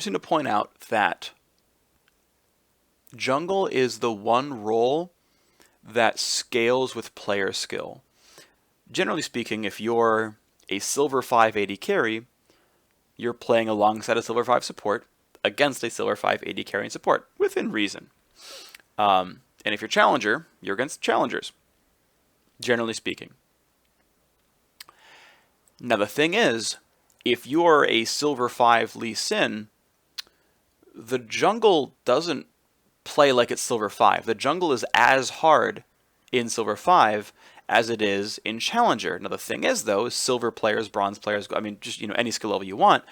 interesting to point out that jungle is the one role that scales with player skill. Generally speaking, if you're a silver 5 AD carry, you're playing alongside a silver 5 support against a silver 5 AD carry and support, within reason. And if you're challenger, you're against challengers, generally speaking. Now the thing is, if you're a silver 5 Lee Sin, the jungle doesn't play like it's silver 5. The jungle is as hard in silver 5 as it is in challenger. Now the thing is though, silver players, bronze players, I mean just any skill level you want,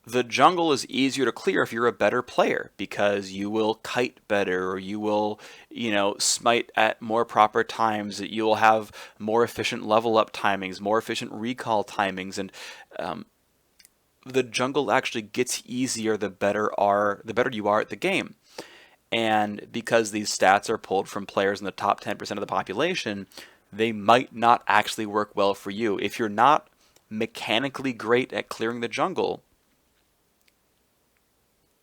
the jungle is easier to clear if you're a better player, because you will kite better, or you will, smite at more proper times. You will have more efficient level up timings, more efficient recall timings, and the jungle actually gets easier the better you are at the game. And because these stats are pulled from players in the top 10% of the population, they might not actually work well for you. If you're not mechanically great at clearing the jungle,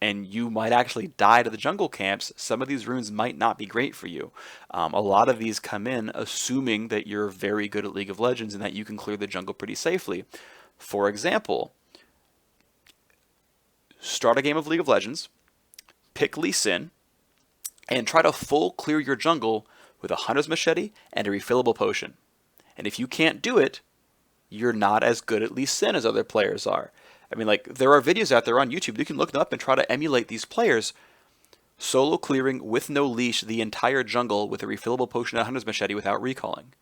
and you might actually die to the jungle camps, some of these runes might not be great for you. A lot of these come in assuming that you're very good at League of Legends and that you can clear the jungle pretty safely. For example, start a game of League of Legends, pick Lee Sin, and try to full clear your jungle with a Hunter's Machete and a refillable potion. And if you can't do it, you're not as good at Lee Sin as other players are. I mean, there are videos out there on YouTube. You can look them up and try to emulate these players solo clearing with no leash the entire jungle with a refillable potion and a Hunter's Machete without recalling.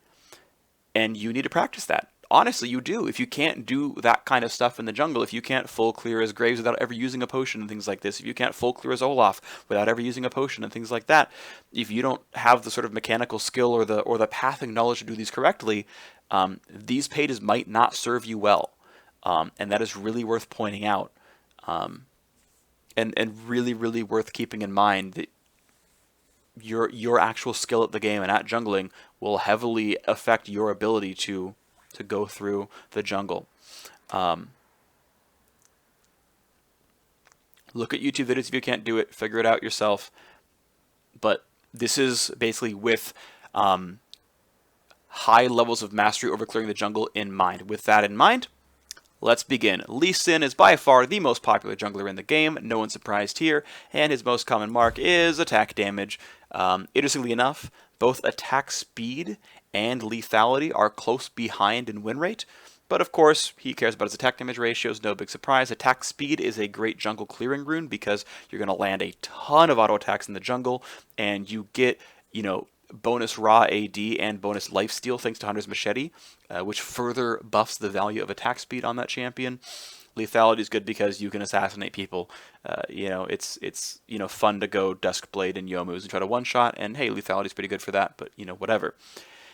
And you need to practice that. Honestly, you do. If you can't do that kind of stuff in the jungle, if you can't full clear as Graves without ever using a potion and things like this, if you can't full clear as Olaf without ever using a potion and things like that, if you don't have the sort of mechanical skill or the pathing knowledge to do these correctly, these pages might not serve you well. And that is really worth pointing out, and really, really worth keeping in mind that your actual skill at the game and at jungling will heavily affect your ability to go through the jungle. Look at YouTube videos if you can't do it. Figure it out yourself. But this is basically with high levels of mastery over clearing the jungle in mind. With that in mind, let's begin. Lee Sin is by far the most popular jungler in the game, no one's surprised here, and his most common mark is attack damage. Interestingly enough, both attack speed and lethality are close behind in win rate, but of course, he cares about his attack damage ratios, no big surprise. Attack speed is a great jungle clearing rune because you're going to land a ton of auto attacks in the jungle, and you get, bonus raw AD and bonus lifesteal thanks to Hunter's Machete, which further buffs the value of attack speed on that champion. Lethality is good because you can assassinate people. It's fun to go Duskblade and Youmu's and try to one-shot, and hey, lethality is pretty good for that, but whatever.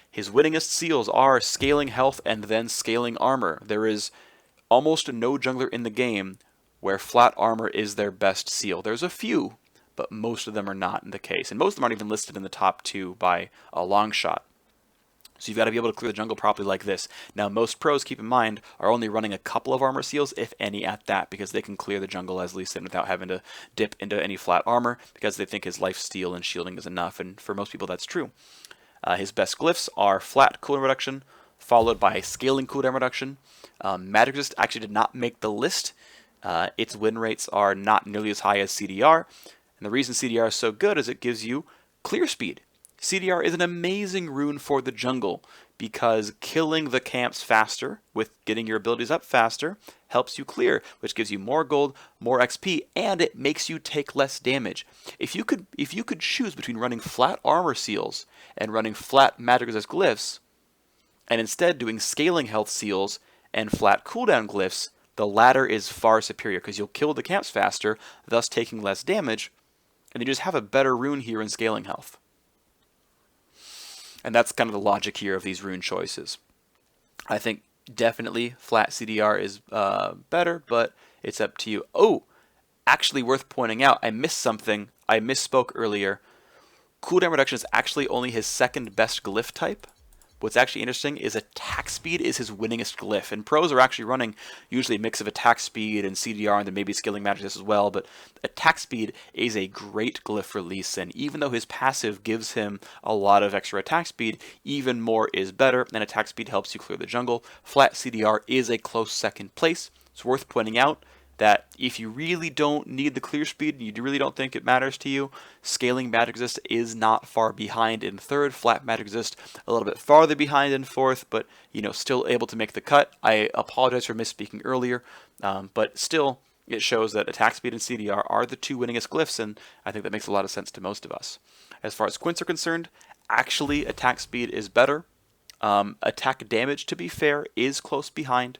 His winningest seals are scaling health and then scaling armor. There is almost no jungler in the game where flat armor is their best seal. There's a few, but most of them are not in the case. And most of them aren't even listed in the top 2 by a long shot. So you've got to be able to clear the jungle properly like this. Now, most pros, keep in mind, are only running a couple of armor seals, if any at that, because they can clear the jungle as Lee Sin without having to dip into any flat armor, because they think his life steal and shielding is enough, and for most people that's true. His best glyphs are flat cooldown reduction, followed by scaling cooldown reduction. Magic Resist actually did not make the list. Its win rates are not nearly as high as CDR, and the reason CDR is so good is it gives you clear speed. CDR is an amazing rune for the jungle because killing the camps faster with getting your abilities up faster helps you clear, which gives you more gold, more XP, and it makes you take less damage. If you could choose between running flat armor seals and running flat magic resist glyphs, and instead doing scaling health seals and flat cooldown glyphs, the latter is far superior because you'll kill the camps faster, thus taking less damage, and you just have a better rune here in scaling health. And that's kind of the logic here of these rune choices. I think definitely flat CDR is better, but it's up to you. Oh, actually worth pointing out, I missed something. I misspoke earlier. Cooldown reduction is actually only his second best glyph type. what's actually interesting is attack speed is his winningest glyph. And pros are actually running usually a mix of attack speed and CDR and then maybe scaling Masteries as well. But attack speed is a great glyph for Lee Sin. Even though his passive gives him a lot of extra attack speed, even more is better, and attack speed helps you clear the jungle. Flat CDR is a close second place. It's worth pointing out that if you really don't need the clear speed, you really don't think it matters to you, scaling Magic Resist is not far behind in third, flat Magic Resist a little bit farther behind in fourth, but still able to make the cut. I apologize for misspeaking earlier, but still it shows that attack speed and CDR are the two winningest glyphs, and I think that makes a lot of sense to most of us. As far as quints are concerned, actually attack speed is better. Attack damage, to be fair, is close behind.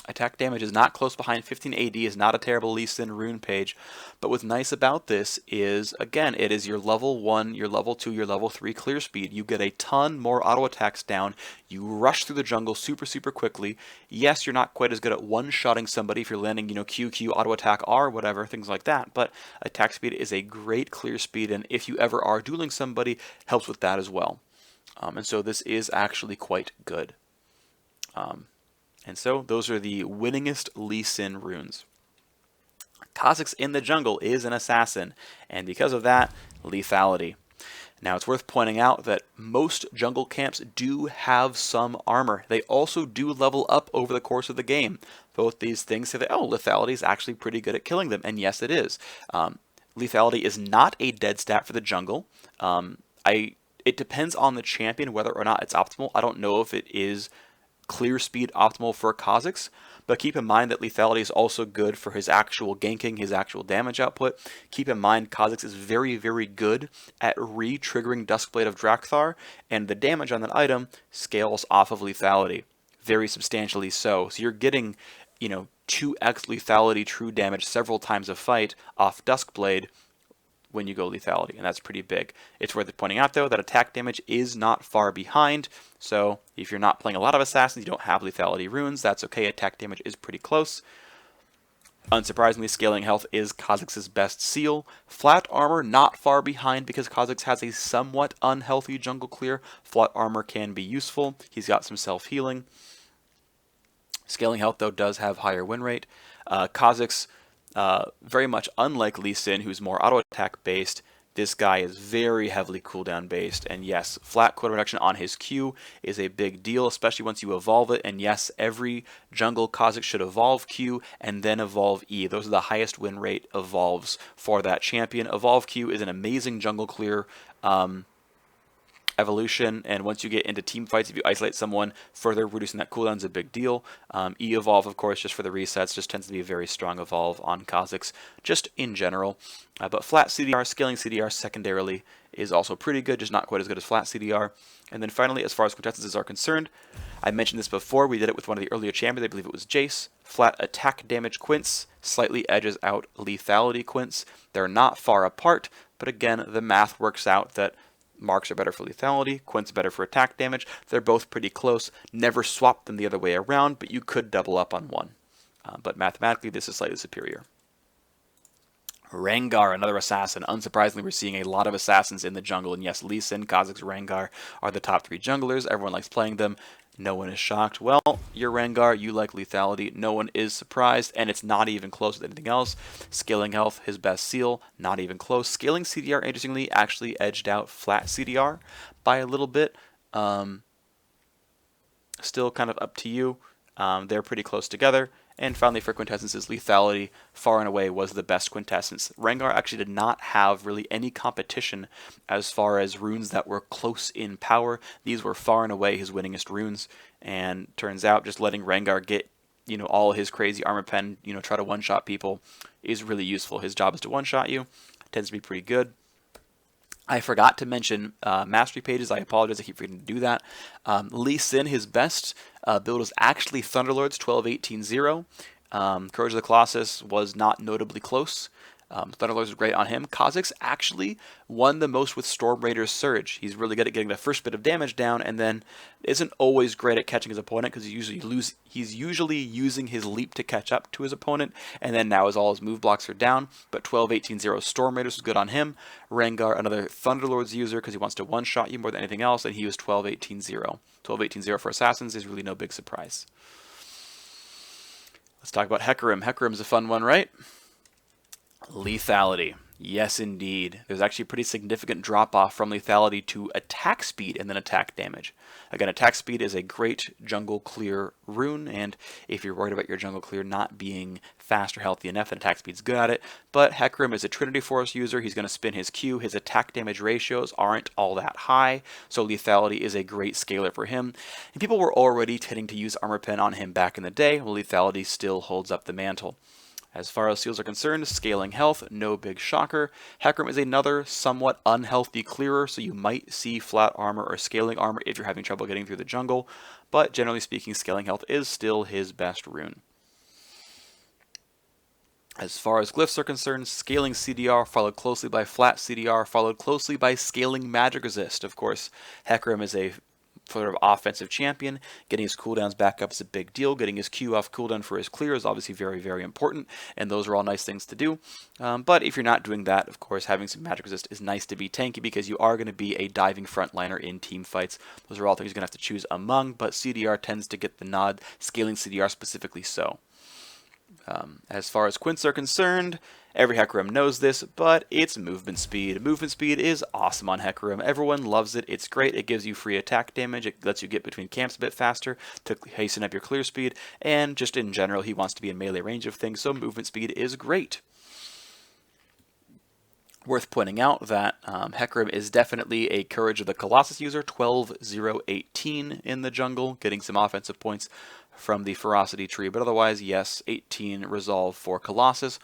Attack damage is not close behind. 15 AD is not a terrible Lee Sin rune page. But what's nice about this is, again, it is your level 1, your level 2, your level 3 clear speed. You get a ton more auto attacks down. You rush through the jungle super, super quickly. Yes, you're not quite as good at one-shotting somebody if you're landing, QQ, auto attack R, whatever, things like that. But attack speed is a great clear speed, and if you ever are dueling somebody, helps with that as well. And so this is actually quite good. And so those are the winningest Lee Sin runes. Kha'Zix in the jungle is an assassin, and because of that, lethality. Now it's worth pointing out that most jungle camps do have some armor. They also do level up over the course of the game. Both these things say that, oh, lethality is actually pretty good at killing them, and yes it is. Lethality is not a dead stat for the jungle. It depends on the champion whether or not it's optimal. I don't know if it is clear speed optimal for Kha'Zix, but keep in mind that lethality is also good for his actual ganking, his actual damage output. Keep in mind Kha'Zix is very, very good at re-triggering Duskblade of Drakthar, and the damage on that item scales off of lethality, very substantially so. So you're getting, 2x lethality true damage several times a fight off Duskblade when you go lethality, and that's pretty big. It's worth pointing out, though, that attack damage is not far behind, so if you're not playing a lot of assassins, you don't have lethality runes, that's okay. Attack damage is pretty close. Unsurprisingly, scaling health is Kha'Zix's best seal. Flat armor not far behind because Kha'Zix has a somewhat unhealthy jungle clear. Flat armor can be useful. He's got some self-healing. Scaling health, though, does have higher win rate. Kha'Zix, very much unlike Lee Sin, who's more auto attack based, this guy is very heavily cooldown based, and yes, flat cooldown reduction on his Q is a big deal, especially once you evolve it, and yes, every jungle Kha'Zix should evolve Q and then evolve E. Those are the highest win rate evolves for that champion. Evolve Q is an amazing jungle clear evolution, and once you get into team fights, if you isolate someone, further reducing that cooldown is a big deal. E-evolve, of course, just for the resets, just tends to be a very strong evolve on Kha'Zix, just in general. But flat CDR, scaling CDR secondarily is also pretty good, just not quite as good as flat CDR. And then finally, as far as quintessences are concerned, I mentioned this before, we did it with one of the earlier champions, I believe it was Jace. Flat attack damage quints slightly edges out lethality quints. They're not far apart, but again, the math works out that marks are better for lethality, quints better for attack damage. They're both pretty close. Never swap them the other way around, but you could double up on one. But mathematically, this is slightly superior. Rengar, another assassin. Unsurprisingly, we're seeing a lot of assassins in the jungle. And yes, Lee Sin, Kha'Zix, Rengar are the top 3 junglers. Everyone likes playing them. No one is shocked. Well, you're Rengar, you like lethality. No one is surprised, and it's not even close with anything else. Scaling health, his best seal, not even close. Scaling CDR, interestingly, actually edged out flat CDR by a little bit. Still kind of up to you. They're pretty close together. And finally, for quintessences, lethality far and away was the best quintessence. Rengar actually did not have really any competition as far as runes that were close in power. These were far and away his winningest runes. And turns out just letting Rengar get, all his crazy armor pen, try to one-shot people is really useful. His job is to one-shot you. Tends to be pretty good. I forgot to mention Mastery Pages. I apologize, I keep forgetting to do that. Lee Sin, his best build was actually Thunderlords 12-18-0. Courage of the Colossus was not notably close. Thunderlords is great on him. Kha'Zix actually won the most with Storm Raider's Surge. He's really good at getting the first bit of damage down, and then isn't always great at catching his opponent because he's usually using his leap to catch up to his opponent, and then now as all his move blocks are down. But 12-18-0 Storm Raiders is good on him. Rengar, another Thunderlords user because he wants to one-shot you more than anything else, and he was 12-18-0. 12-18-0 for Assassins is really no big surprise. Let's talk about Hecarim. Hecarim's a fun one, right? Lethality. Yes, indeed. There's actually a pretty significant drop-off from lethality to attack speed and then attack damage. Again, attack speed is a great jungle clear rune, and if you're worried about your jungle clear not being fast or healthy enough, then attack speed's good at it. But Hecarim is a Trinity Force user. He's going to spin his Q. His attack damage ratios aren't all that high, so lethality is a great scaler for him. And people were already tending to use Armor Pen on him back in the day, while lethality still holds up the mantle. As far as seals are concerned, scaling health, no big shocker. Hecarim is another somewhat unhealthy clearer, so you might see flat armor or scaling armor if you're having trouble getting through the jungle, but generally speaking, scaling health is still his best rune. As far as glyphs are concerned, scaling CDR followed closely by flat CDR, followed closely by scaling magic resist. Of course, Hecarim is a sort of offensive champion. Getting his cooldowns back up is a big deal. Getting his Q off cooldown for his clear is obviously very, very important, and those are all nice things to do. But if you're not doing that, of course, having some magic resist is nice to be tanky because you are going to be a diving frontliner in team fights. Those are all things you're going to have to choose among, but CDR tends to get the nod, scaling CDR specifically so. As far as quints are concerned, every Hecarim knows this, but it's movement speed. Movement speed is awesome on Hecarim. Everyone loves it. It's great. It gives you free attack damage. It lets you get between camps a bit faster to hasten up your clear speed. And just in general, he wants to be in melee range of things, so movement speed is great. Worth pointing out that Hecarim is definitely a Courage of the Colossus user, 12-0-18 in the jungle, getting some offensive points from the Ferocity tree. But otherwise, yes, 18 resolve for Colossus.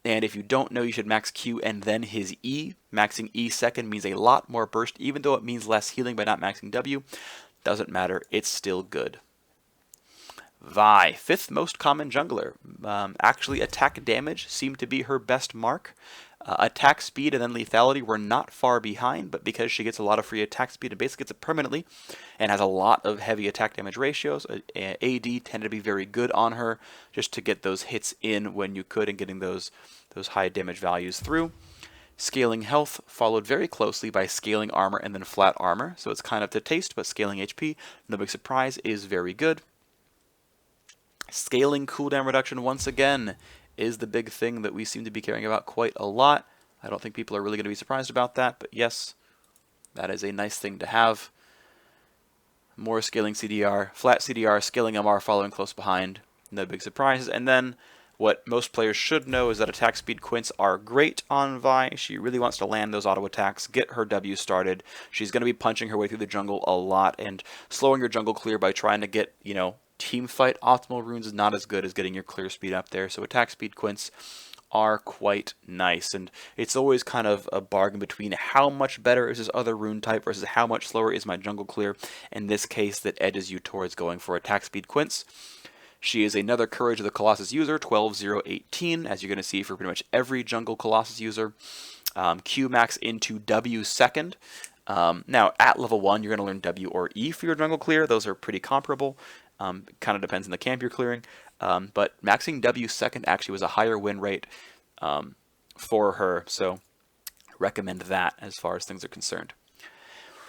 And if you don't know, you should max Q and then his E. Maxing E second means a lot more burst, even though it means less healing by not maxing W. Doesn't matter, it's still good. Vi, 5th most common jungler. Actually, attack damage seemed to be her best mark. Attack speed and then lethality were not far behind, but because she gets a lot of free attack speed and basically gets it permanently and has a lot of heavy attack damage ratios, AD tended to be very good on her just to get those hits in when you could and getting those high damage values through. Scaling health followed very closely by scaling armor and then flat armor, so it's kind of to taste, but scaling HP, no big surprise, is very good. Scaling cooldown reduction once again is the big thing that we seem to be caring about quite a lot. I don't think people are really going to be surprised about that, but yes, that is a nice thing to have. More scaling CDR, flat CDR, scaling MR following close behind, no big surprises. And then what most players should know is that attack speed quints are great on Vi. She really wants to land those auto attacks, get her W started. She's going to be punching her way through the jungle a lot and slowing your jungle clear by trying to get, team fight optimal runes is not as good as getting your clear speed up there. So attack speed quints are quite nice, and it's always kind of a bargain between how much better is this other rune type versus how much slower is my jungle clear. In this case, that edges you towards going for attack speed quints. She is another Courage of the Colossus user, 12-0-18, as you're going to see for pretty much every jungle Colossus user. Q max into W second. Now, at level 1, you're going to learn W or E for your jungle clear. Those are pretty comparable. Kind of depends on the camp you're clearing. But maxing W second actually was a higher win rate for her, so recommend that as far as things are concerned.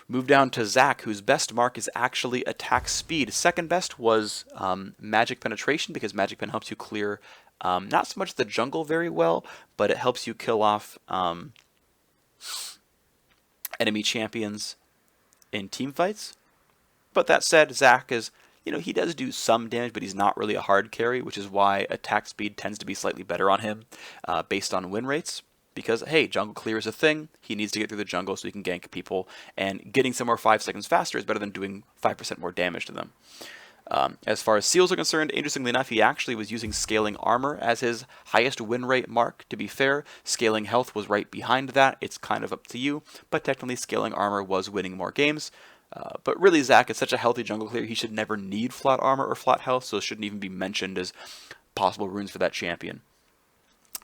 Move down to Zac, whose best mark is actually attack speed. Second best was magic penetration, because magic pen helps you clear not so much the jungle very well, but it helps you kill off enemy champions in team fights. But that said, Zac is, he does do some damage, but he's not really a hard carry, which is why attack speed tends to be slightly better on him based on win rates. Because, hey, jungle clear is a thing. He needs to get through the jungle so he can gank people. And getting somewhere 5 seconds faster is better than doing 5% more damage to them. As far as seals are concerned, interestingly enough, he actually was using scaling armor as his highest win rate mark. To be fair, scaling health was right behind that. It's kind of up to you. But technically, scaling armor was winning more games. But really, Zac is such a healthy jungle clear, he should never need flat armor or flat health, so it shouldn't even be mentioned as possible runes for that champion.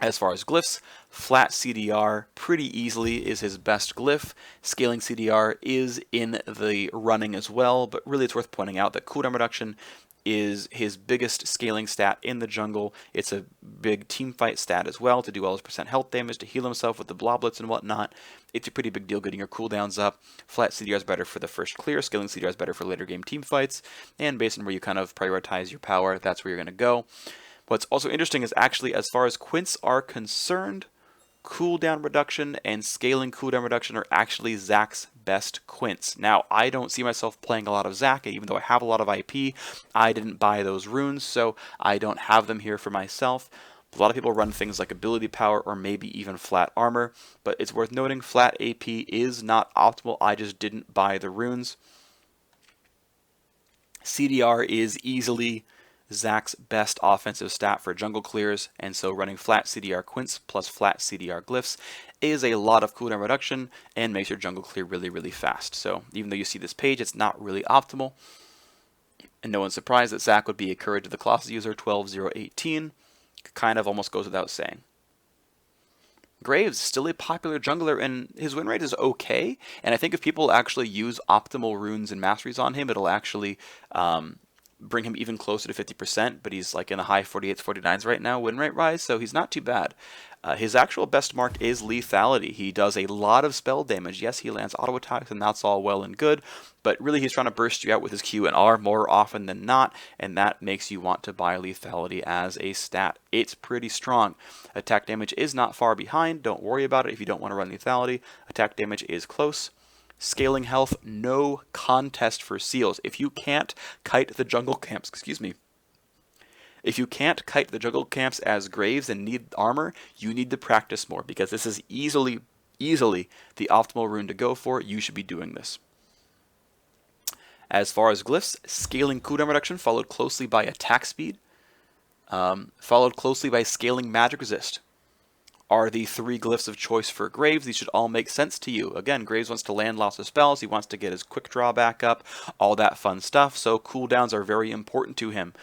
As far as glyphs, flat CDR pretty easily is his best glyph. Scaling CDR is in the running as well, but really it's worth pointing out that cooldown reduction is his biggest scaling stat in the jungle. It's a big teamfight stat as well to do all his percent health damage, to heal himself with the bloblets and whatnot. It's a pretty big deal getting your cooldowns up. Flat CDR is better for the first clear, scaling CDR is better for later game teamfights, and based on where you kind of prioritize your power, that's where you're going to go. What's also interesting is actually, as far as quints are concerned, cooldown reduction and scaling cooldown reduction are actually Zach's best quints. Now, I don't see myself playing a lot of Zach, even though I have a lot of IP. I didn't buy those runes, so I don't have them here for myself. A lot of people run things like ability power or maybe even flat armor, but it's worth noting flat AP is not optimal. I just didn't buy the runes. CDR is easily Zach's best offensive stat for jungle clears, and so running flat CDR quints plus flat CDR glyphs is a lot of cooldown reduction and makes your jungle clear really, really fast. So even though you see this page, it's not really optimal. And no one's surprised that Zach would be a Courage of the Colossus user, 12-0-18. Kind of almost goes without saying. Graves, still a popular jungler, and his win rate is okay. And I think if people actually use optimal runes and masteries on him, it'll actually bring him even closer to 50%, but he's like in the high 48s, 49s right now, win rate rise, so he's not too bad. His actual best mark is lethality. He does a lot of spell damage. Yes, he lands auto attacks, and that's all well and good, but really he's trying to burst you out with his Q and R more often than not, and that makes you want to buy lethality as a stat. It's pretty strong. Attack damage is not far behind. Don't worry about it if you don't want to run lethality. Attack damage is close. Scaling health, no contest for seals. If you can't kite the jungle camps, if you can't kite the jungle camps as Graves and need armor, you need to practice more, because this is easily the optimal rune to go for. You should be doing this. As far as glyphs, scaling cooldown reduction followed closely by attack speed, followed closely by scaling magic resist, are the three glyphs of choice for Graves. These should all make sense to you. Again, Graves wants to land lots of spells. He wants to get his quick draw back up, all that fun stuff. So cooldowns are very important to him.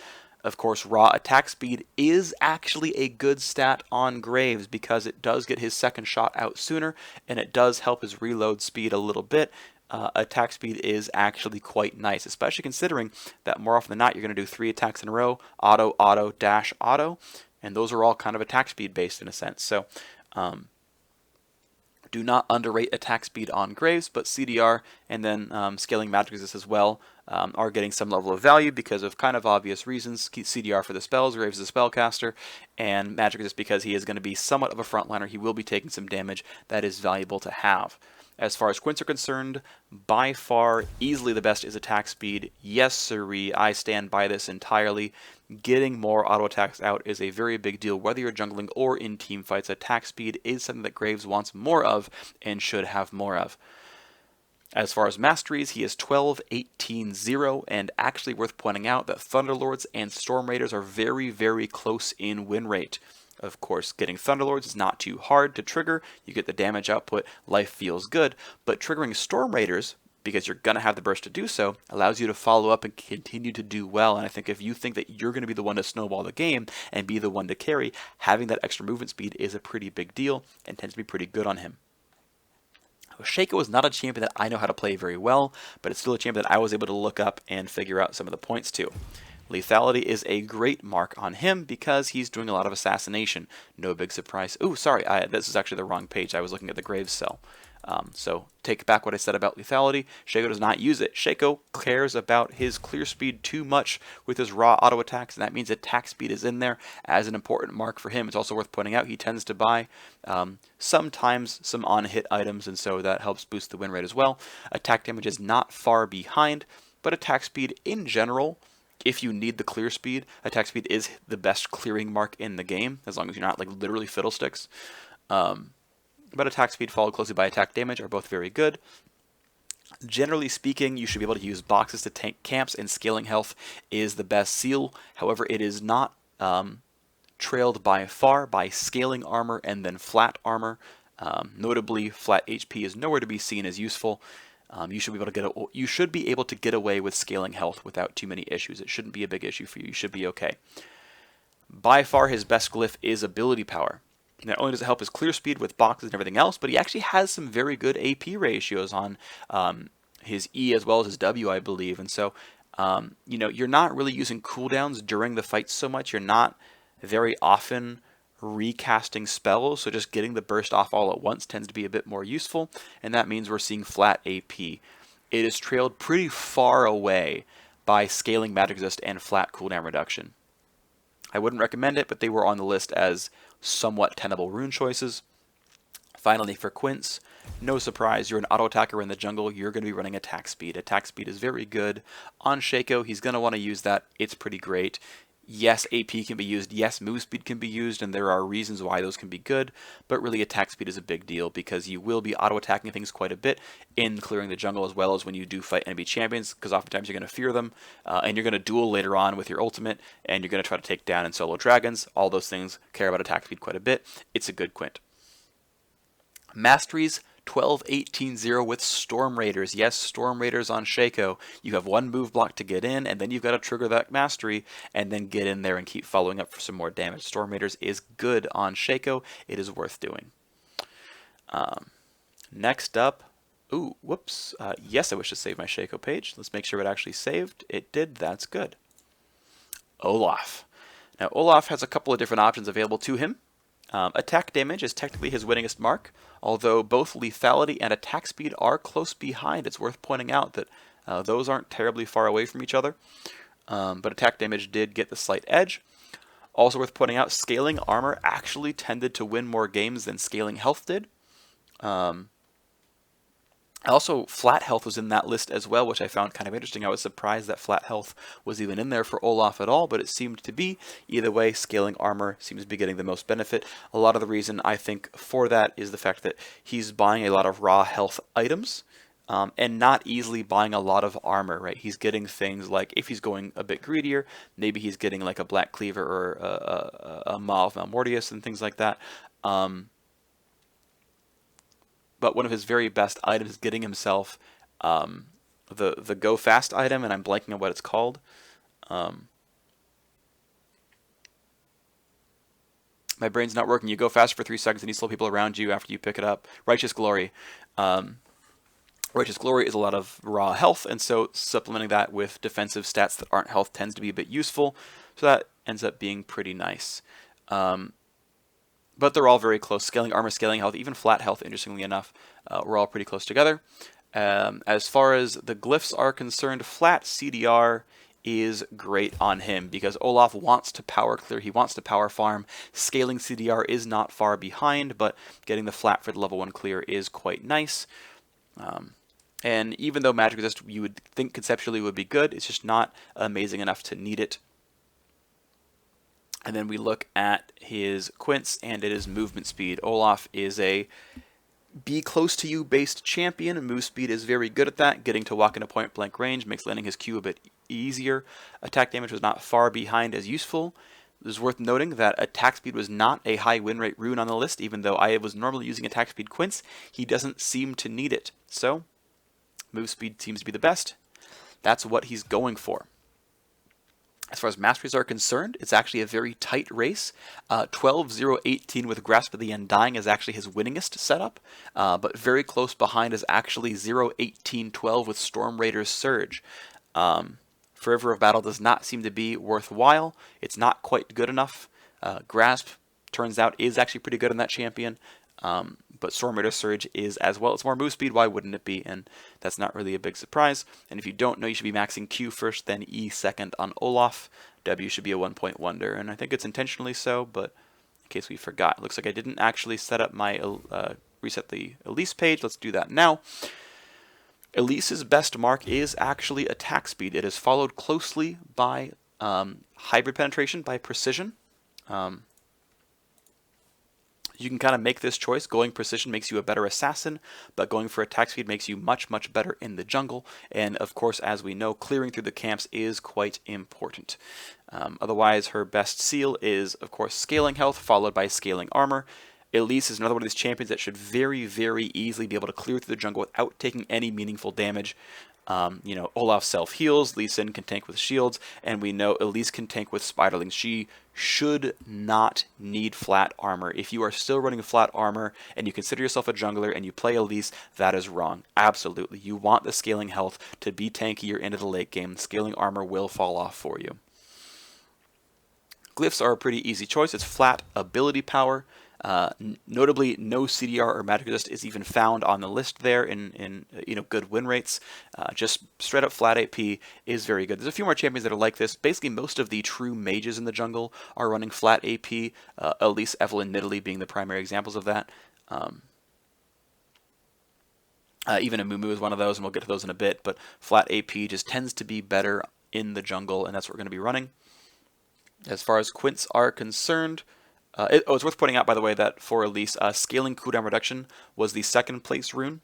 Of course, raw attack speed is actually a good stat on Graves because it does get his second shot out sooner, and it does help his reload speed a little bit. Attack speed is actually quite nice, especially considering that more often than not, you're going to do 3 attacks in a row, auto, auto, dash, auto. And those are all kind of attack speed based in a sense. So do not underrate attack speed on Graves, but CDR and then scaling magic resist as well are getting some level of value because of kind of obvious reasons. CDR for the spells, Graves is a spellcaster, and magic resist because he is going to be somewhat of a frontliner. He will be taking some damage that is valuable to have. As far as quints are concerned, by far, easily the best is attack speed. Yes, sirree, I stand by this entirely. Getting more auto attacks out is a very big deal, whether you're jungling or in team fights. Attack speed is something that Graves wants more of and should have more of. As far as masteries, he is 12-18-0, and actually worth pointing out that Thunderlords and Storm Raiders are very, very close in win rate. Of course, getting Thunderlords is not too hard to trigger. You get the damage output, life feels good, but triggering Storm Raiders, because you're going to have the burst to do so, allows you to follow up and continue to do well. And I think if you think that you're going to be the one to snowball the game and be the one to carry, having that extra movement speed is a pretty big deal and tends to be pretty good on him. Shaco is not a champion that I know how to play very well, but it's still a champion that I was able to look up and figure out some of the points to. Lethality is a great mark on him because he's doing a lot of assassination. No big surprise. Ooh, sorry, this is actually the wrong page. I was looking at the Graves cell. So take back what I said about lethality. Shaco does not use it. Shaco cares about his clear speed too much with his raw auto attacks, and that means attack speed is in there as an important mark for him. It's also worth pointing out he tends to buy sometimes some on-hit items, and so that helps boost the win rate as well. Attack damage is not far behind, but attack speed in general, if you need the clear speed, attack speed is the best clearing mark in the game, as long as you're not like literally fiddlesticks. But attack speed followed closely by attack damage are both very good. Generally speaking, you should be able to use boxes to tank camps, and scaling health is the best seal. However, it is not trailed by far by scaling armor and then flat armor. Notably, flat HP is nowhere to be seen as useful. You should be able to get away with scaling health without too many issues. It shouldn't be a big issue for you. You should be okay. By far, his best glyph is ability power. Not only does it help his clear speed with boxes and everything else, but he actually has some very good AP ratios on his E as well as his W, I believe. And so, you know, you're not really using cooldowns during the fight so much. You're not very often recasting spells, so just getting the burst off all at once tends to be a bit more useful, and that means we're seeing flat AP. It is trailed pretty far away by scaling magic resist and flat cooldown reduction. I wouldn't recommend it, but they were on the list as somewhat tenable rune choices. Finally, for Quince, no surprise, you're an auto attacker in the jungle, you're going to be running attack speed. Attack speed is very good. On Shaco, he's going to want to use that. It's pretty great. Yes, AP can be used, yes, move speed can be used, and there are reasons why those can be good, but really attack speed is a big deal because you will be auto-attacking things quite a bit in clearing the jungle as well as when you do fight enemy champions, because oftentimes you're going to fear them, and you're going to duel later on with your ultimate, and you're going to try to take down and solo dragons. All those things care about attack speed quite a bit. It's a good quint. Masteries, 12-18-0 with Storm Raiders. Yes, Storm Raiders on Shaco. You have one move block to get in, and then you've got to trigger that mastery, and then get in there and keep following up for some more damage. Storm Raiders is good on Shaco. It is worth doing. Next up, ooh, whoops. Yes, I wish to save my Shaco page. Let's make sure it actually saved. It did. That's good. Olaf. Now, Olaf has a couple of different options available to him. Attack damage is technically his winningest mark, although both lethality and attack speed are close behind. It's worth pointing out that those aren't terribly far away from each other, but attack damage did get the slight edge. Also worth pointing out, scaling armor actually tended to win more games than scaling health did. Also, flat health was in that list as well, which I found kind of interesting. I was surprised that flat health was even in there for Olaf at all, but it seemed to be. Either way, scaling armor seems to be getting the most benefit. A lot of the reason I think for that is the fact that he's buying a lot of raw health items and not easily buying a lot of armor, right? He's getting things like, if he's going a bit greedier, maybe he's getting like a Black Cleaver or a Maw of Malmortius and things like that. But one of his very best items is getting himself the Go Fast item, and I'm blanking on what it's called. My brain's not working. You go fast for 3 seconds and you slow people around you after you pick it up. Righteous Glory. Righteous Glory is a lot of raw health, and so supplementing that with defensive stats that aren't health tends to be a bit useful. So that ends up being pretty nice. But they're all very close. Scaling armor, scaling health, even flat health, interestingly enough, we're all pretty close together. As far as the glyphs are concerned, flat CDR is great on him because Olaf wants to power clear, he wants to power farm. Scaling CDR is not far behind, but getting the flat for the level 1 clear is quite nice. And even though magic resist you would think conceptually would be good, it's just not amazing enough to need it. And then we look at his quints, and it is movement speed. Olaf is a be close to you based champion, and move speed is very good at that. Getting to walk into point blank range makes landing his Q a bit easier. Attack damage was not far behind as useful. It is worth noting that attack speed was not a high win rate rune on the list, even though I was normally using attack speed quints. He doesn't seem to need it. So, move speed seems to be the best. That's what he's going for. As far as Masteries are concerned, it's actually a very tight race. 12-0-18 with Grasp of the Undying is actually his winningest setup, but very close behind is actually 0-18-12 with Storm Raider's Surge. Forever of Battle does not seem to be worthwhile. It's not quite good enough. Grasp, turns out, is actually pretty good on that champion, but Storm Raider's Surge is as well. It's more move speed, why wouldn't it be? And that's not really a big surprise. And if you don't know, you should be maxing Q first, then E second on Olaf. W should be a 1-point wonder, and I think it's intentionally so, but in case we forgot. It looks like I didn't actually set up my reset the Elise page. Let's do that now. Elise's best mark is actually attack speed. It is followed closely by hybrid penetration, by precision. You can kind of make this choice. Going precision makes you a better assassin, but going for attack speed makes you much, much better in the jungle. And of course, as we know, clearing through the camps is quite important. Otherwise, her best seal is, of course, scaling health, followed by scaling armor. Elise is another one of these champions that should very, very easily be able to clear through the jungle without taking any meaningful damage. You know, Olaf self-heals, Lee Sin can tank with shields, and we know Elise can tank with spiderlings. She should not need flat armor. If you are still running flat armor and you consider yourself a jungler and you play Elise, that is wrong. Absolutely. You want the scaling health to be tankier into the late game. Scaling armor will fall off for you. Glyphs are a pretty easy choice. It's flat ability power. Notably, no CDR or magic resist is even found on the list there in you know, good win rates. Just straight up flat AP is very good. There's a few more champions that are like this. Basically, most of the true mages in the jungle are running flat AP. Elise, Evelynn, Nidalee being the primary examples of that. Even Amumu is one of those, and we'll get to those in a bit. But flat AP just tends to be better in the jungle, and that's what we're going to be running. As far as quints are concerned, it's worth pointing out, by the way, that for Elise, scaling cooldown reduction was the second place rune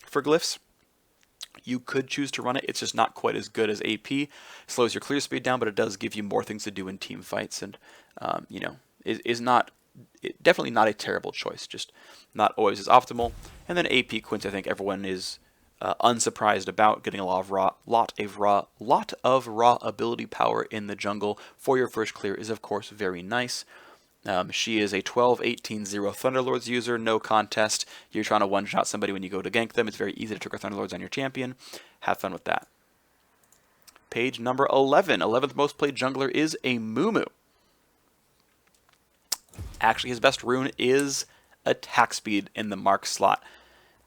for glyphs. You could choose to run it. It's just not quite as good as AP. It slows your clear speed down, but it does give you more things to do in team fights, and you know, definitely not a terrible choice. Just not always as optimal. And then AP quints, I think everyone is unsurprised about. Getting a lot of raw ability power in the jungle for your first clear is of course very nice. She is a 12-18-0 Thunderlords user, no contest. You're trying to one-shot somebody when you go to gank them. It's very easy to trigger Thunderlords on your champion. Have fun with that. Page number 11. 11th most played jungler is Amumu. Actually, his best rune is attack speed in the mark slot.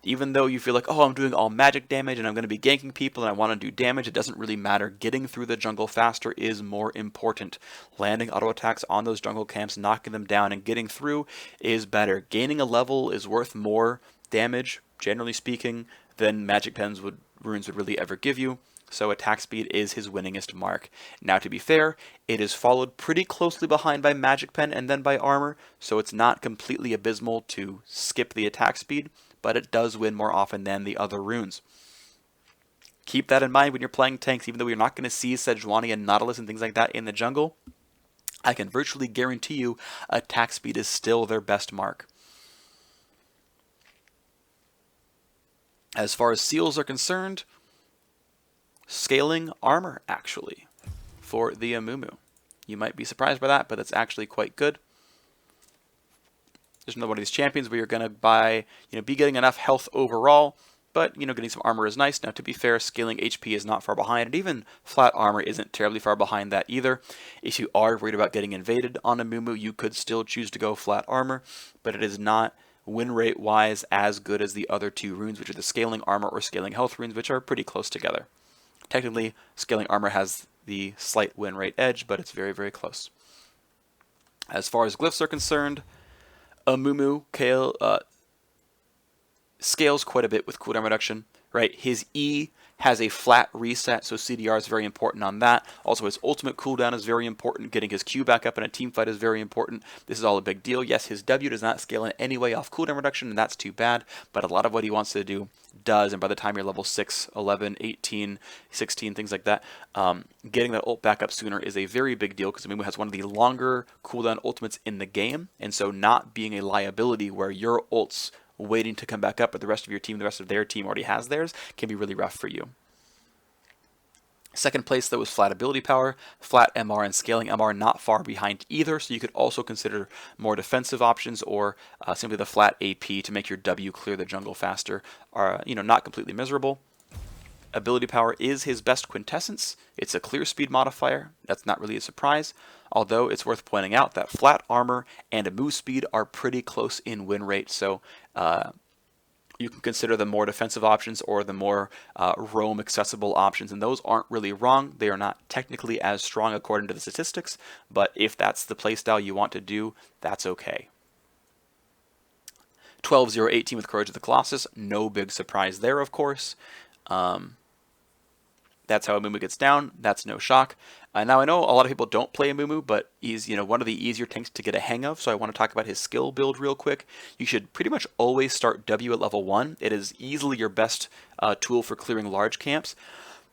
Even though you feel like, oh, I'm doing all magic damage and I'm going to be ganking people and I want to do damage, it doesn't really matter. Getting through the jungle faster is more important. Landing auto attacks on those jungle camps, knocking them down, and getting through is better. Gaining a level is worth more damage, generally speaking, than magic pens runes would really ever give you. So attack speed is his winningest mark. Now, to be fair, it is followed pretty closely behind by magic pen and then by armor, so it's not completely abysmal to skip the attack speed, but it does win more often than the other runes. Keep that in mind when you're playing tanks. Even though you're not going to see Sejuani and Nautilus and things like that in the jungle, I can virtually guarantee you attack speed is still their best mark. As far as seals are concerned, scaling armor, actually, for the Amumu. You might be surprised by that, but that's actually quite good. There's another one of these champions where you're going to be getting enough health overall, but, getting some armor is nice. Now, to be fair, scaling HP is not far behind, and even flat armor isn't terribly far behind that either. If you are worried about getting invaded on Amumu, you could still choose to go flat armor, but it is not win rate wise as good as the other two runes, which are the scaling armor or scaling health runes, which are pretty close together. Technically, scaling armor has the slight win rate edge, but it's very, very close. As far as glyphs are concerned, Amumu scales quite a bit with cooldown reduction, right? His E has a flat reset, so CDR is very important on that. Also, his ultimate cooldown is very important. Getting his Q back up in a team fight is very important. This is all a big deal. Yes, his W does not scale in any way off cooldown reduction, and that's too bad, but a lot of what he wants to do does, and by the time you're level 6, 11, 18, 16, things like that, getting that ult back up sooner is a very big deal, because Amumu has one of the longer cooldown ultimates in the game, and so not being a liability where your ult's waiting to come back up, but the rest of your team, the rest of their team already has theirs, can be really rough for you. Second place, though, is flat ability power. Flat MR and scaling MR not far behind either, so you could also consider more defensive options or simply the flat AP to make your W clear the jungle faster, are not completely miserable. Ability power is his best quintessence. It's a clear speed modifier. That's not really a surprise, although it's worth pointing out that flat armor and a move speed are pretty close in win rate, so you can consider the more defensive options or the more roam accessible options, and those aren't really wrong. They are not technically as strong according to the statistics, but if that's the playstyle you want to do, that's okay. 12-0-18 with Courage of the Colossus, no big surprise there, of course. That's how Amumu gets down. That's no shock. Now, I know a lot of people don't play Amumu, but he's one of the easier tanks to get a hang of, so I want to talk about his skill build real quick. You should pretty much always start W at level 1. It is easily your best tool for clearing large camps,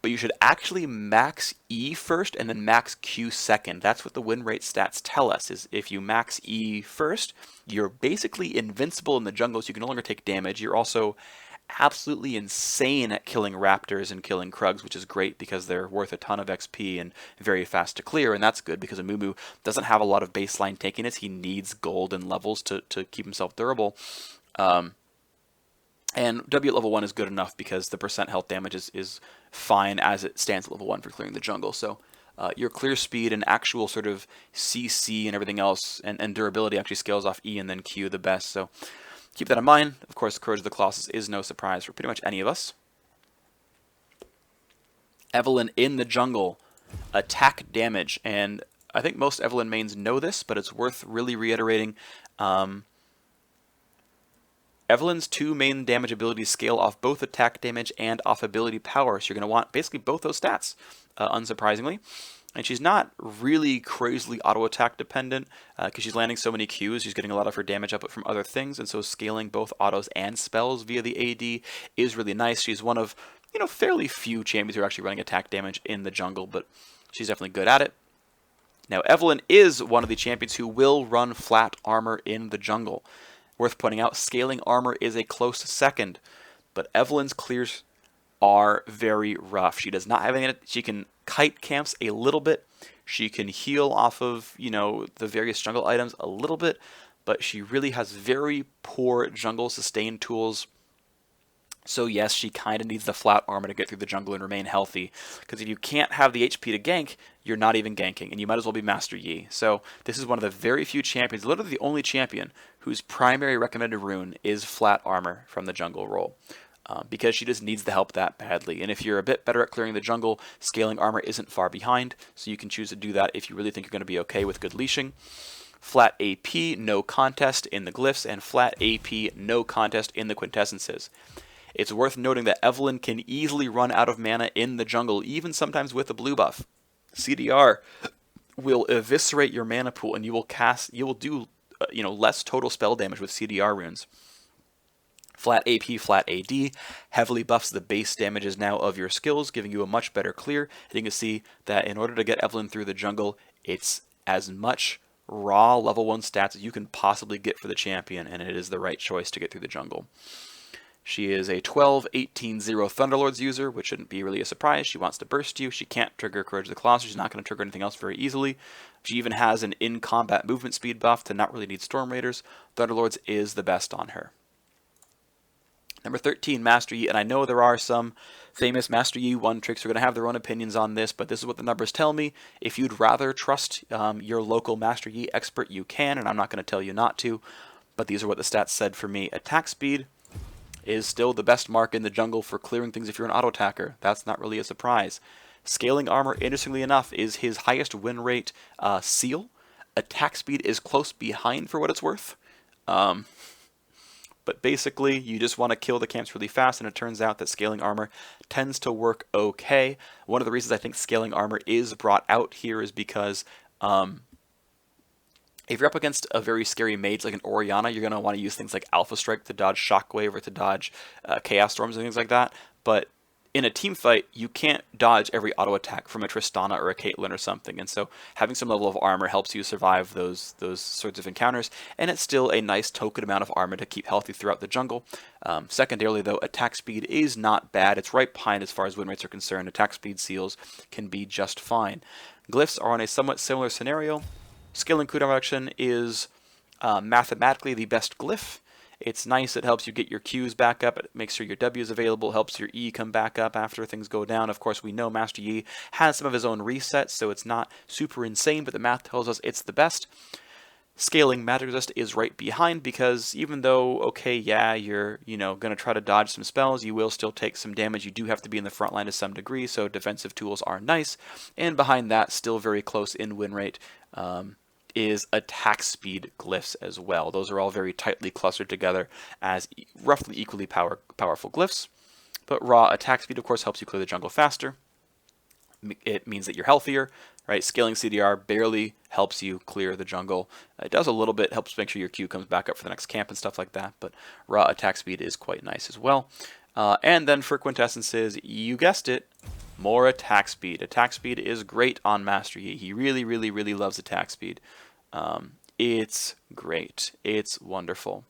but you should actually max E first and then max Q second. That's what the win rate stats tell us, is if you max E first, you're basically invincible in the jungle, so you can no longer take damage. You're also absolutely insane at killing raptors and killing Krugs, which is great because they're worth a ton of XP and very fast to clear, and that's good because Amumu doesn't have a lot of baseline tankiness. He needs gold and levels to keep himself durable. And W at level 1 is good enough because the percent health damage is fine as it stands at level 1 for clearing the jungle. So your clear speed and actual sort of CC and everything else and durability actually scales off E and then Q the best. So keep that in mind. Of course, Courage of the Colossus is no surprise for pretty much any of us. Evelynn in the jungle, attack damage, and I think most Evelynn mains know this, but it's worth really reiterating. Evelynn's 2 main damage abilities scale off both attack damage and off ability power, so you're going to want basically both those stats, unsurprisingly. And she's not really crazily auto-attack dependent because she's landing so many Qs. She's getting a lot of her damage output from other things, and so scaling both autos and spells via the AD is really nice. She's one of, fairly few champions who are actually running attack damage in the jungle, but she's definitely good at it. Now, Evelynn is one of the champions who will run flat armor in the jungle. Worth pointing out, scaling armor is a close second, but Evelynn's clears are very rough. She does not have any. She can kite camps a little bit. She can heal off of, the various jungle items a little bit, but she really has very poor jungle sustain tools. So yes, she kind of needs the flat armor to get through the jungle and remain healthy. Because if you can't have the HP to gank, you're not even ganking, and you might as well be Master Yi. So this is one of the very few champions, literally the only champion, whose primary recommended rune is flat armor from the jungle role. Because she just needs the help that badly. And if you're a bit better at clearing the jungle, scaling armor isn't far behind, so you can choose to do that if you really think you're going to be okay with good leashing. Flat AP, no contest in the glyphs, and flat AP, no contest in the quintessences. It's worth noting that Evelynn can easily run out of mana in the jungle, even sometimes with a blue buff. CDR will eviscerate your mana pool, and you will do less total spell damage with CDR runes. Flat AP, flat AD heavily buffs the base damages now of your skills, giving you a much better clear. And you can see that in order to get Evelynn through the jungle, it's as much raw level 1 stats as you can possibly get for the champion, and it is the right choice to get through the jungle. She is a 12-18-0 Thunderlords user, which shouldn't be really a surprise. She wants to burst you. She can't trigger Courage of the Colossus. She's not going to trigger anything else very easily. She even has an in-combat movement speed buff to not really need Storm Raiders. Thunderlords is the best on her. Number 13, Master Yi, and I know there are some famous Master Yi 1 tricks who are going to have their own opinions on this, but this is what the numbers tell me. If you'd rather trust your local Master Yi expert, you can, and I'm not going to tell you not to, but these are what the stats said for me. Attack speed is still the best mark in the jungle for clearing things if you're an auto attacker. That's not really a surprise. Scaling armor, interestingly enough, is his highest win rate seal. Attack speed is close behind for what it's worth. But basically, you just want to kill the camps really fast, and it turns out that scaling armor tends to work okay. One of the reasons I think scaling armor is brought out here is because if you're up against a very scary mage like an Orianna, you're going to want to use things like Alpha Strike to dodge Shockwave or to dodge Chaos Storms and things like that. But in a team fight, you can't dodge every auto attack from a Tristana or a Caitlyn or something, and so having some level of armor helps you survive those sorts of encounters, and it's still a nice token amount of armor to keep healthy throughout the jungle. Secondarily, though, attack speed is not bad. It's right behind as far as win rates are concerned. Attack speed seals can be just fine. Glyphs are on a somewhat similar scenario. Skill and cooldown reduction is mathematically the best glyph. It's nice, it helps you get your Qs back up, it makes sure your W is available, helps your E come back up after things go down. Of course, we know Master Yi has some of his own resets, so it's not super insane, but the math tells us it's the best. Scaling Magic Resist is right behind because even though, okay, yeah, you're going to try to dodge some spells, you will still take some damage. You do have to be in the front line to some degree, so defensive tools are nice. And behind that, still very close in win rate, is attack speed glyphs as well. Those are all very tightly clustered together as roughly equally powerful glyphs. But raw attack speed, of course, helps you clear the jungle faster. It means that you're healthier, right? Scaling CDR barely helps you clear the jungle. It does a little bit, helps make sure your Q comes back up for the next camp and stuff like that, but raw attack speed is quite nice as well. And then for quintessences, you guessed it, more attack speed. Attack speed is great on Master Yi. He really, really, really loves attack speed. It's great. It's wonderful.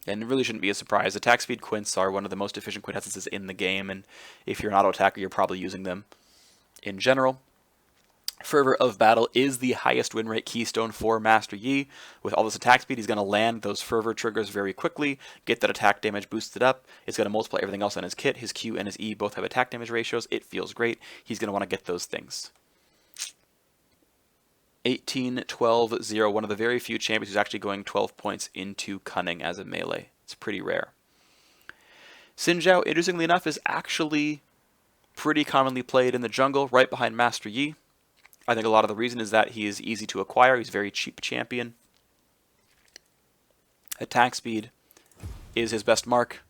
And it really shouldn't be a surprise. Attack speed quints are one of the most efficient quintessences in the game, and if you're an auto attacker, you're probably using them in general. Fervor of Battle is the highest win rate keystone for Master Yi. With all this attack speed, he's going to land those Fervor triggers very quickly, get that attack damage boosted up. It's going to multiply everything else on his kit. His Q and his E both have attack damage ratios. It feels great. He's going to want to get those things. 18-12-0, one of the very few champions who's actually going 12 points into Cunning as a melee. It's pretty rare. Xin Zhao, interestingly enough, is actually pretty commonly played in the jungle, right behind Master Yi. I think a lot of the reason is that he is easy to acquire. He's a very cheap champion. Attack speed is his best mark.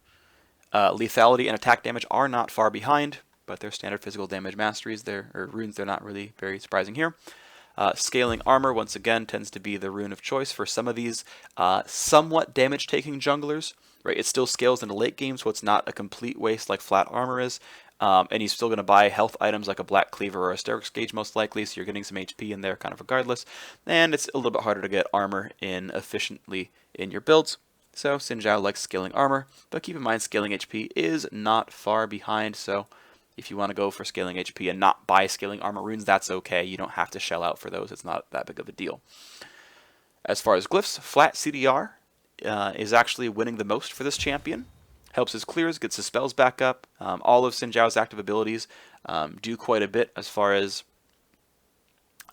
Lethality and attack damage are not far behind, but they're standard physical damage masteries. Or runes, they're not really very surprising here. Scaling armor, once again, tends to be the rune of choice for some of these somewhat damage-taking junglers. Right, it still scales in the late game, so it's not a complete waste like flat armor is. And he's still going to buy health items like a Black Cleaver or a Sterix Gauge most likely, so you're getting some HP in there kind of regardless. And it's a little bit harder to get armor in efficiently in your builds. So Xin Zhao likes scaling armor, but keep in mind scaling HP is not far behind, so if you want to go for scaling HP and not buy scaling armor runes, that's okay. You don't have to shell out for those. It's not that big of a deal. As far as glyphs, flat CDR is actually winning the most for this champion. Helps his clears, gets his spells back up. All of Xin Zhao's active abilities do quite a bit as far as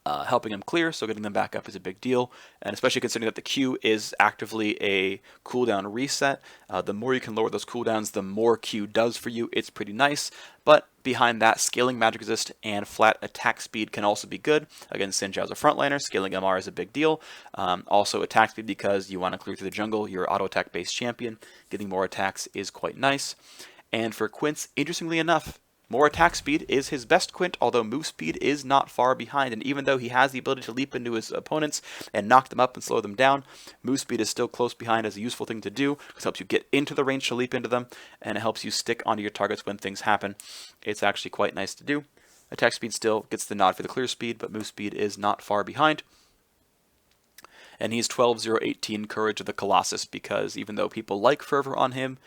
helping him clear, so getting them back up is a big deal, and especially considering that the Q is actively a cooldown reset. The more you can lower those cooldowns, the more Q does for you. It's pretty nice, but behind that, scaling magic resist and flat attack speed can also be good. Again, Xin Zhao's a frontliner, scaling MR is a big deal. Also attack speed because you want to clear through the jungle, you're an auto attack based champion. Getting more attacks is quite nice. And for quints, interestingly enough, more attack speed is his best quint, although move speed is not far behind, and even though he has the ability to leap into his opponents and knock them up and slow them down, move speed is still close behind as a useful thing to do, because it helps you get into the range to leap into them, and it helps you stick onto your targets when things happen. It's actually quite nice to do. Attack speed still gets the nod for the clear speed, but move speed is not far behind. And he's 12-0-18 Courage of the Colossus, because even though people like Fervor on him,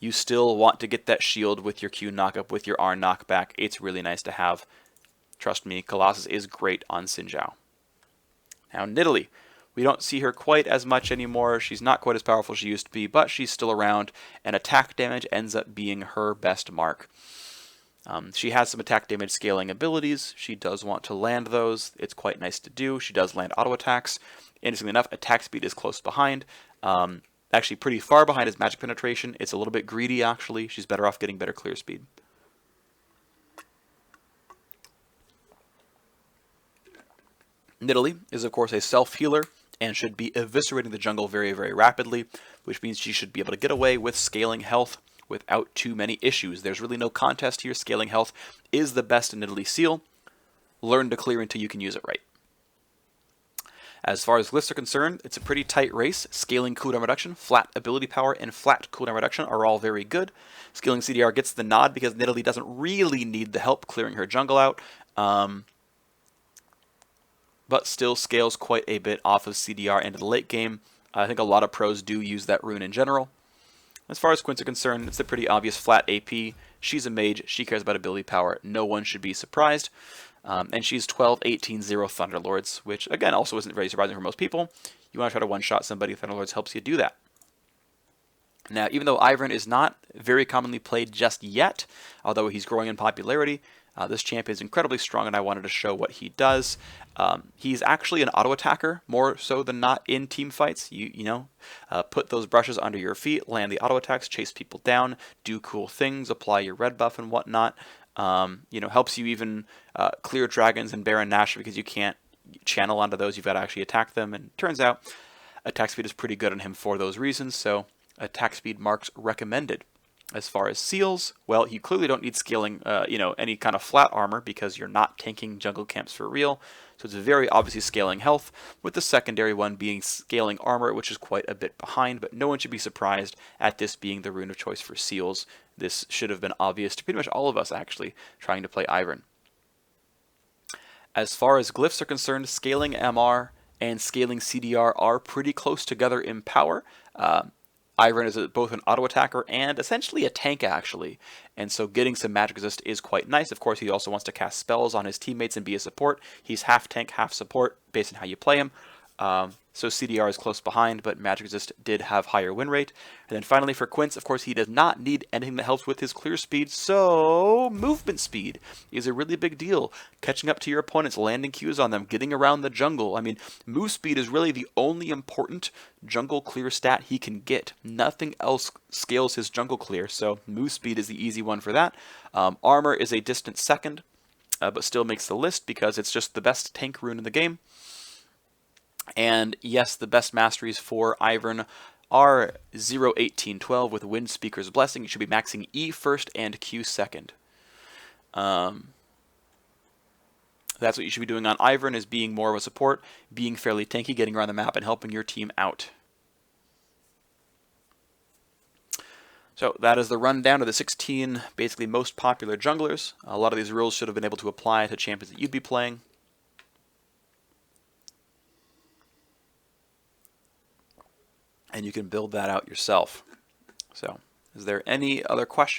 you still want to get that shield with your Q knockup, with your R knockback. It's really nice to have. Trust me, Colossus is great on Xin Zhao. Now Nidalee. We don't see her quite as much anymore. She's not quite as powerful as she used to be, but she's still around, and attack damage ends up being her best mark. She has some attack damage scaling abilities. She does want to land those. It's quite nice to do. She does land auto attacks. Interestingly enough, attack speed is close behind. Actually pretty far behind his magic penetration. It's a little bit greedy, actually. She's better off getting better clear speed. Nidalee is, of course, a self-healer and should be eviscerating the jungle very, very rapidly, which means she should be able to get away with scaling health without too many issues. There's really no contest here. Scaling health is the best Nidalee seal. Learn to clear until you can use it right. As far as glyphs are concerned, it's a pretty tight race. Scaling cooldown reduction, flat ability power, and flat cooldown reduction are all very good. Scaling CDR gets the nod because Nidalee doesn't really need the help clearing her jungle out, but still scales quite a bit off of CDR into the late game. I think a lot of pros do use that rune in general. As far as quints are concerned, it's a pretty obvious flat AP. She's a mage. She cares about ability power. No one should be surprised. And she's 12-18-0 Thunderlords, which, again, also isn't very surprising for most people. You want to try to one-shot somebody, Thunderlords helps you do that. Now, even though Evelynn is not very commonly played just yet, although he's growing in popularity, this champion is incredibly strong, and I wanted to show what he does. He's actually an auto-attacker, more so than not in team fights. Put those brushes under your feet, land the auto-attacks, chase people down, do cool things, apply your red buff and whatnot. Helps you even clear dragons and Baron Nash because you can't channel onto those. You've got to actually attack them. And it turns out attack speed is pretty good on him for those reasons. So attack speed marks recommended. As far as seals, well, you clearly don't need scaling, any kind of flat armor because you're not tanking jungle camps for real. So it's very obviously scaling health, with the secondary one being scaling armor, which is quite a bit behind, but no one should be surprised at this being the rune of choice for seals. This should have been obvious to pretty much all of us, actually, trying to play Evelynn. As far as glyphs are concerned, scaling MR and scaling CDR are pretty close together in power. Ivern is both an auto attacker and essentially a tank actually, and so getting some magic resist is quite nice. Of course, he also wants to cast spells on his teammates and be a support. He's half tank, half support based on how you play him. So CDR is close behind, but Magic Resist did have higher win rate. And then finally for Quince, of course, he does not need anything that helps with his clear speed, so movement speed is a really big deal. Catching up to your opponents, landing Qs on them, getting around the jungle. I mean, move speed is really the only important jungle clear stat he can get. Nothing else scales his jungle clear, so move speed is the easy one for that. Armor is a distant second, but still makes the list because it's just the best tank rune in the game. And yes, the best masteries for Ivern are 0, 18, 12 with Wind Speaker's Blessing. You should be maxing E first and Q second. That's what you should be doing on Ivern, is being more of a support, being fairly tanky, getting around the map, and helping your team out. So that is the rundown of the 16 basically most popular junglers. A lot of these rules should have been able to apply to champions that you'd be playing. And you can build that out yourself. So, is there any other questions?